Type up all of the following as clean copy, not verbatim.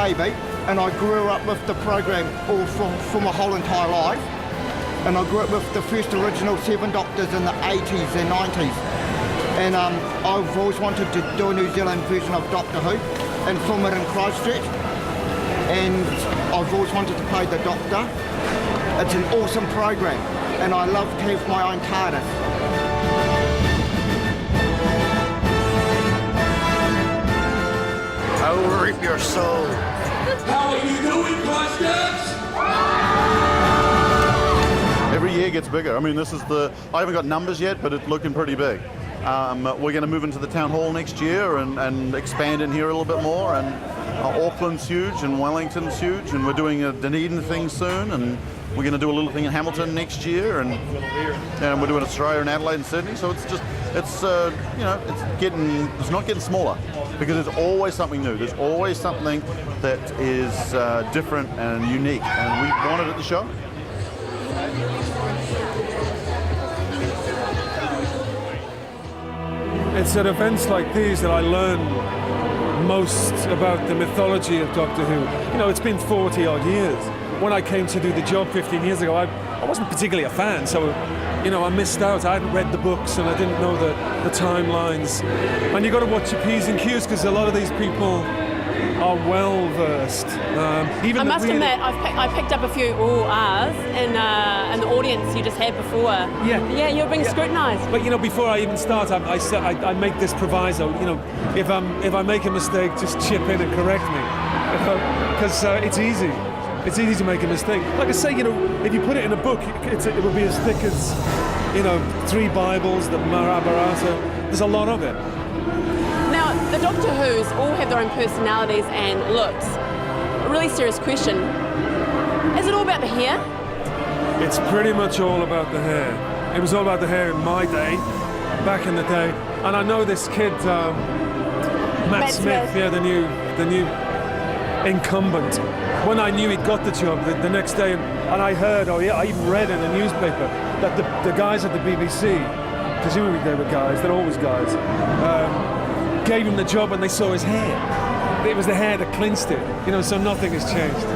baby, and I grew up with the program all for my whole entire life. And I grew up with the first original 7 Doctors in the 80s and 90s. And I've always wanted to do a New Zealand version of Doctor Who and film it in Christchurch. And I've always wanted to play the Doctor. It's an awesome program, and I love to have my own TARDIS. I will reap your soul. How are you doing, Christchurch? Every year gets bigger. I mean, I haven't got numbers yet, but it's looking pretty big. We're going to move into the town hall next year and expand in here a little bit more. And Auckland's huge and Wellington's huge, and we're doing a Dunedin thing soon, and we're going to do a little thing in Hamilton next year, and we're doing Australia and Adelaide and Sydney. So it's not getting smaller, because there's always something new. There's always something that is different and unique, and we want it at the show. It's at events like these that I learn most about the mythology of Doctor Who. You know, it's been 40 odd years. When I came to do the job 15 years ago, I wasn't particularly a fan, so, you know, I missed out. I hadn't read the books and I didn't know the timelines. And you've got to watch your P's and Q's, because a lot of these people are well versed. I must admit, I picked up a few R's in the audience you just had before. Yeah, you're being scrutinised. But you know, before I even start, I make this proviso. You know, if I make a mistake, just chip in and correct me, because it's easy. It's easy to make a mistake. Like I say, you know, if you put it in a book, it would be as thick as, you know, 3 Bibles, the Mahabharata. There's a lot of it. Now, the Doctor Who's all have their own personalities and looks. A really serious question. Is it all about the hair? It's pretty much all about the hair. It was all about the hair in my day, back in the day. And I know this kid, Matt Smith, yeah, the new incumbent. When I knew he'd got the job the next day, and I heard, I even read in a newspaper that the guys at the BBC, presumably they were guys, they're always guys, gave him the job and they saw his hair. It was the hair that clinched it, you know, so nothing has changed.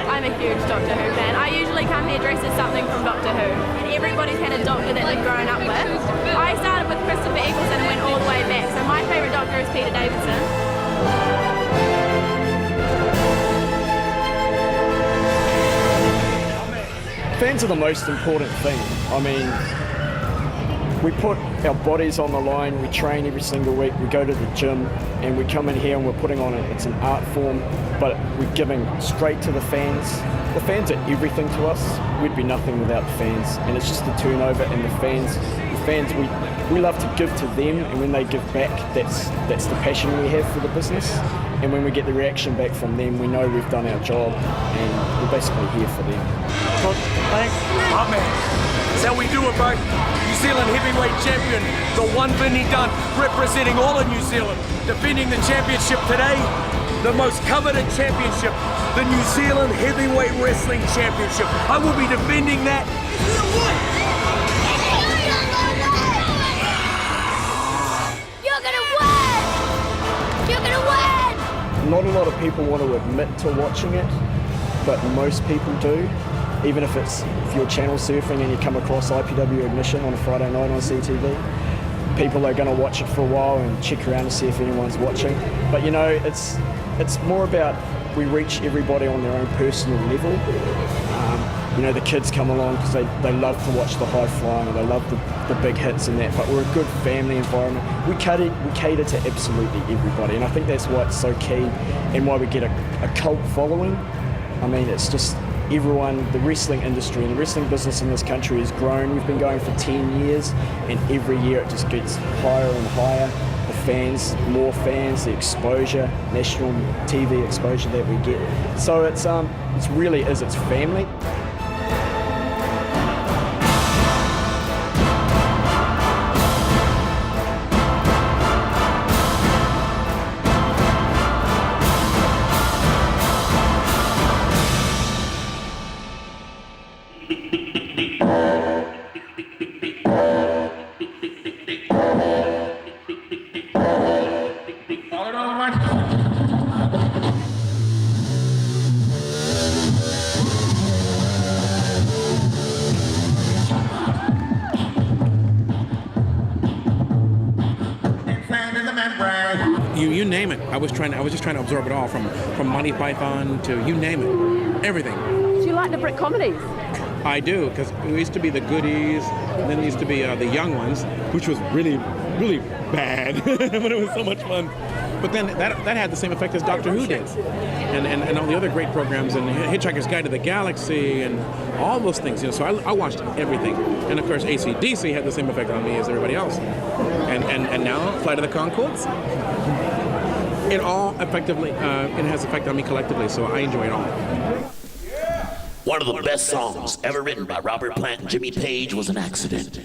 I'm a huge Doctor Who fan. I usually come here dressed as something from Doctor Who, and everybody's had a Doctor that they've grown up with. I started with Christopher Eccleston and went all the way back, so my favourite Doctor is Peter Davidson. Fans are the most important thing. I mean, we put our bodies on the line, we train every single week, we go to the gym, and we come in here and we're putting on it. It's an art form, but we're giving straight to the fans. The fans are everything to us. We'd be nothing without the fans, and it's just the turnover and the fans, we love to give to them, and when they give back, that's the passion we have for the business. And when we get the reaction back from them, we know we've done our job, and we're basically here for them. Good. Thanks. Oh, man. That's how we do it, bro. New Zealand heavyweight champion, the one Vinny Dunn, representing all of New Zealand, defending the championship today, the most coveted championship, the New Zealand Heavyweight Wrestling Championship. I will be defending that. You're gonna win! You're gonna win! Not a lot of people want to admit to watching it, but most people do. Even if you're channel surfing and you come across IPW Ignition on a Friday night on CTV, people are going to watch it for a while and check around to see if anyone's watching. But you know, it's more about we reach everybody on their own personal level. You know, the kids come along because they love to watch the high flying, and they love the big hits and that, but we're a good family environment. We cater to absolutely everybody, and I think that's why it's so key and why we get a cult following. I mean, it's just everyone, the wrestling industry and the wrestling business in this country has grown. We've been going for 10 years, and every year it just gets higher and higher. The fans, more fans, the exposure, national TV exposure that we get. So it's really is, it's family. you name it. I was just trying to absorb it all, from Monty Python to you name it, everything. Do you like the Brit comedies? I do, because it used to be the goodies, and then it used to be the young ones, which was really, really bad, but it was so much fun. But then that had the same effect as Doctor Who did, and all the other great programs, and Hitchhiker's Guide to the Galaxy, and all those things. So I watched everything, and of course AC/DC had the same effect on me as everybody else. And now Flight of the Conchords, it all effectively it has effect on me collectively. So I enjoy it all. One of the best songs ever written by Robert Plant and Jimmy Page was An Accident.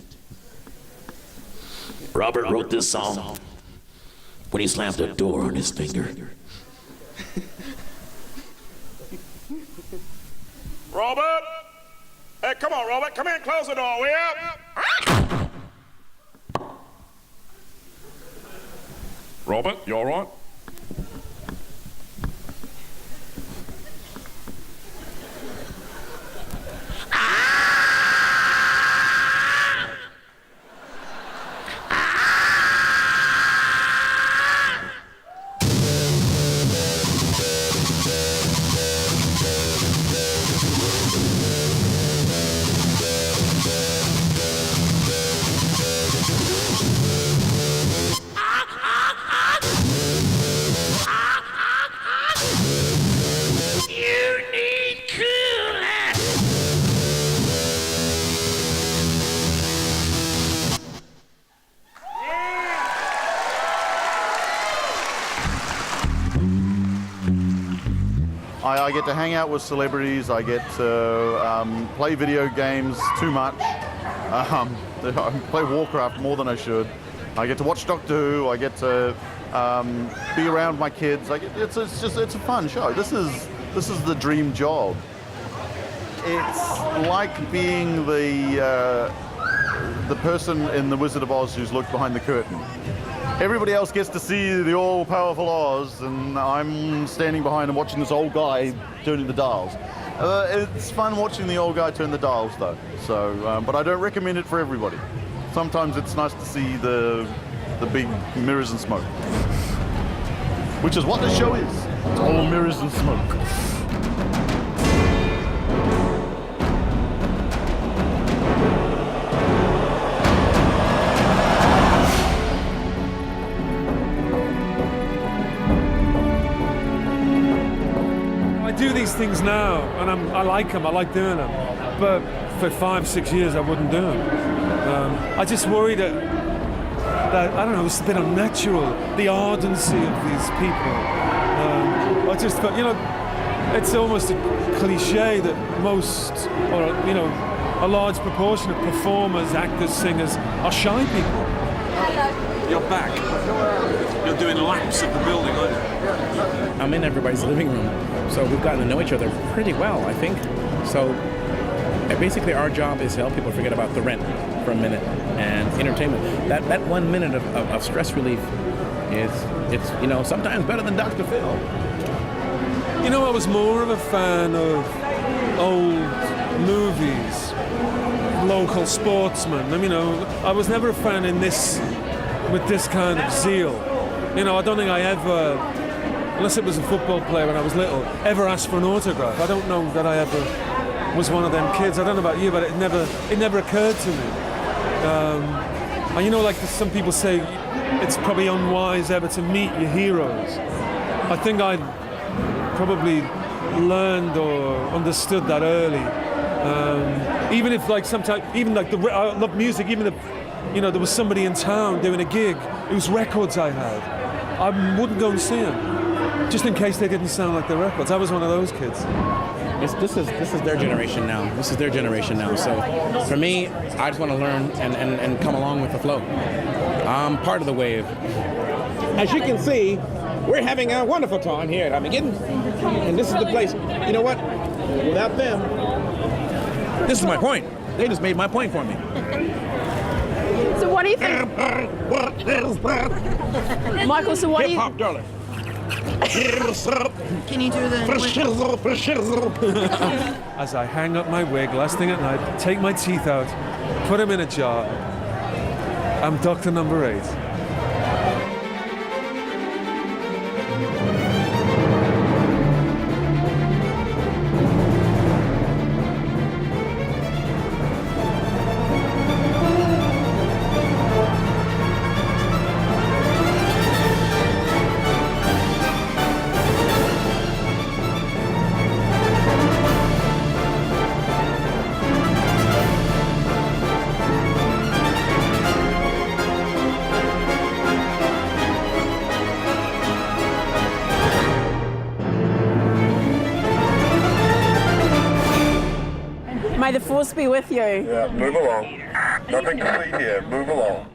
Robert wrote this song when he slammed a door on his finger. Robert! Hey, come on, Robert. Come in, close the door, will you? Robert, you all right? I get to hang out with celebrities. I get to play video games too much. I play Warcraft more than I should. I get to watch Doctor Who. I get to be around my kids. It's a fun show. This is the dream job. It's like being the person in The Wizard of Oz who's looked behind the curtain. Everybody else gets to see the all-powerful Oz, and I'm standing behind and watching this old guy turning the dials. It's fun watching the old guy turn the dials, though. So, but I don't recommend it for everybody. Sometimes it's nice to see the big mirrors and smoke, which is what this show is. It's all mirrors and smoke. These things now, and I like them, I like doing them, but for 5-6 years I wouldn't do them. I just worry that I don't know, it's a bit unnatural, the ardency of these people. I just thought, it's almost a cliche that most, or a large proportion of performers, actors, singers are shy people. You're back. You're doing laps of the building, aren't you? I'm in everybody's living room, so we've gotten to know each other pretty well, I think. So basically our job is to help people forget about the rent for a minute and entertainment. That 1 minute of stress relief is, it's sometimes better than Dr. Phil. I was more of a fan of old movies, local sportsmen. I was never a fan with this kind of zeal. I don't think I ever, unless it was a football player when I was little, ever asked for an autograph. I don't know that I ever was one of them kids. I don't know about you, but it never occurred to me. And like some people say, it's probably unwise ever to meet your heroes. I think I probably learned or understood that early. Even if sometimes, I love music, even if there was somebody in town doing a gig, it was records I had. I wouldn't go and see them, just in case they didn't sound like the records. I was one of those kids. This is their generation now. This is their generation now. So for me, I just want to learn and come along with the flow. I'm part of the wave. As you can see, we're having a wonderful time here at Armageddon, and this is the place. You know what? Without them, this is my point. They just made my point for me. So what do you think? What is that? Michael, so what do you... Hip-hop, darling. Can you do the... As I hang up my wig last thing at night, take my teeth out, put them in a jar, I'm Doctor Number 8. May the force be with you. Yeah, move along. Nothing to see here. Move along.